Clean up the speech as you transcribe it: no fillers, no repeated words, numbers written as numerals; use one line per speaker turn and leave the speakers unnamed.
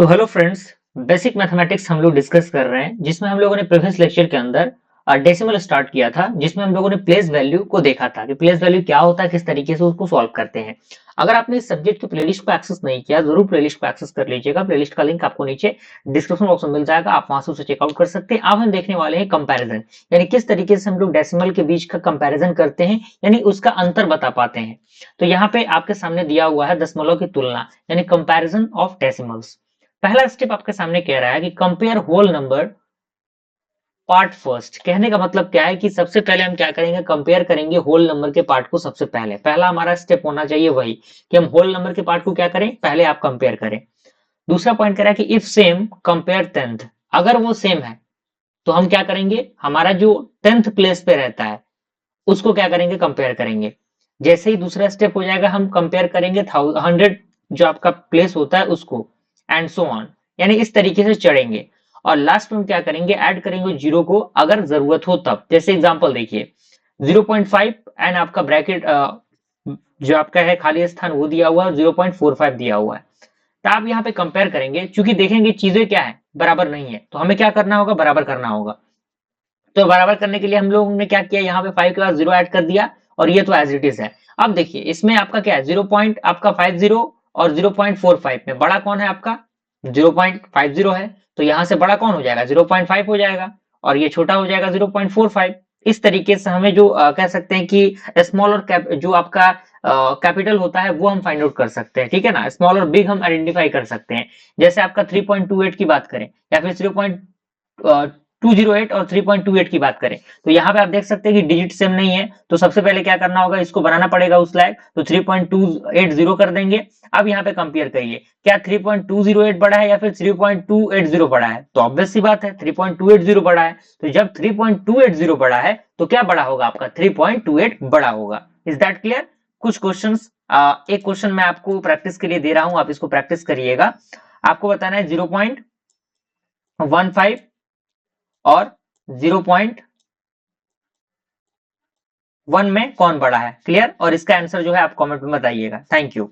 तो hello friends, basic mathematics हम लोग डिस्कस कर रहे हैं जिसमें हम लोगों ने प्रीवियस लेक्चर के अंदर डेसिमल स्टार्ट किया था, जिसमें हम लोगों ने प्लेस वैल्यू को देखा था कि प्लेस वैल्यू क्या होता है, किस तरीके से उसको सॉल्व करते हैं। अगर आपने इस सब्जेक्ट की प्लेलिस्ट को एक्सेस नहीं किया, जरूर प्लेलिस्ट को एक्सेस कर लीजिएगा। प्लेलिस्ट का लिंक आपको नीचे डिस्क्रिप्शन बॉक्स में मिल जाएगा, आप वहां से उसे चेकआउट कर सकते हैं। अब हम देखने वाले हैं कंपैरिजन, यानी किस तरीके से हम लोग डेसिमल के बीच का कंपैरिजन करते हैं, यानी उसका अंतर बता पाते हैं। तो यहाँ पे आपके सामने दिया हुआ है दशमलव की तुलना, यानी कंपैरिजन ऑफ डेसिमल्स। पहला स्टेप आपके सामने कह रहा है कि compare whole number part first. कहने का मतलब क्या है कि सबसे पहले हम क्या करेंगे, कंपेयर करेंगे होल नंबर के पार्ट को। सबसे पहले पहला हमारा स्टेप होना चाहिए वही कि हम होल नंबर के पार्ट को क्या करें, पहले आप कंपेयर करें। दूसरा पॉइंट कह रहा है कि इफ सेम कंपेयर टेंथ। अगर वो सेम है तो हम क्या करेंगे, हमारा जो टेंथ प्लेस पे रहता है उसको क्या करेंगे, कंपेयर करेंगे। जैसे ही दूसरा स्टेप हो जाएगा, हम कंपेयर करेंगे 100 जो आपका प्लेस होता है उसको, एंड सो ऑन, यानी इस तरीके से चढ़ेंगे। और लास्ट में हम क्या करेंगे, ऐड करेंगे जीरो को अगर जरूरत हो तब। जैसे एग्जांपल देखिए, 0.5 एंड आपका ब्रैकेट जो आपका है खाली स्थान वो दिया हुआ है, 0.45 दिया हुआ है। तो आप यहाँ पे कंपेयर करेंगे, क्योंकि देखेंगे चीजें क्या है, बराबर नहीं है, तो हमें क्या करना होगा, बराबर करना होगा। तो बराबर करने के लिए हम लोगों ने क्या किया, यहाँ पे 5 के बाद 0 ऐड कर दिया, और ये तो एज इट इज है। अब देखिए इसमें आपका क्या है, 0 पॉइंट आपका 50 और 0.45 में बड़ा कौन है आपका, 0.50 है। तो यहां से बड़ा कौन हो जाएगा, 0.5 हो जाएगा, और ये छोटा हो जाएगा 0.45। इस तरीके से हमें जो कह सकते हैं कि स्मॉल और जो आपका कैपिटल होता है वो हम फाइंड आउट कर सकते हैं, ठीक है ना। स्मॉल और बिग हम आइडेंटिफाई कर सकते हैं। जैसे आपका 3.28 की बात करें, या फिर 208 और 3.28 की बात करें, तो यहाँ पे आप देख सकते हैं कि डिजिट सेम नहीं है। तो सबसे पहले क्या करना होगा, इसको बनाना पड़ेगा उस लायक, तो 3.280 कर देंगे। अब यहाँ पे कंपेयर करिए, क्या 3.208 बड़ा है या फिर 3.280 बड़ा है। तो ऑब्वियस सी बात है 3.280 बड़ा है। तो जब 3.280 बड़ा है तो क्या बड़ा होगा आपका, 3.28 बड़ा होगा। Is that clear. कुछ क्वेश्चंस, एक क्वेश्चन मैं आपको प्रैक्टिस के लिए दे रहा हूं, आप इसको प्रैक्टिस करिएगा। आपको बताना है 0.15 और 0.1 में कौन बड़ा है। क्लियर। और इसका आंसर जो है आप कमेंट में बताइएगा। Thank you.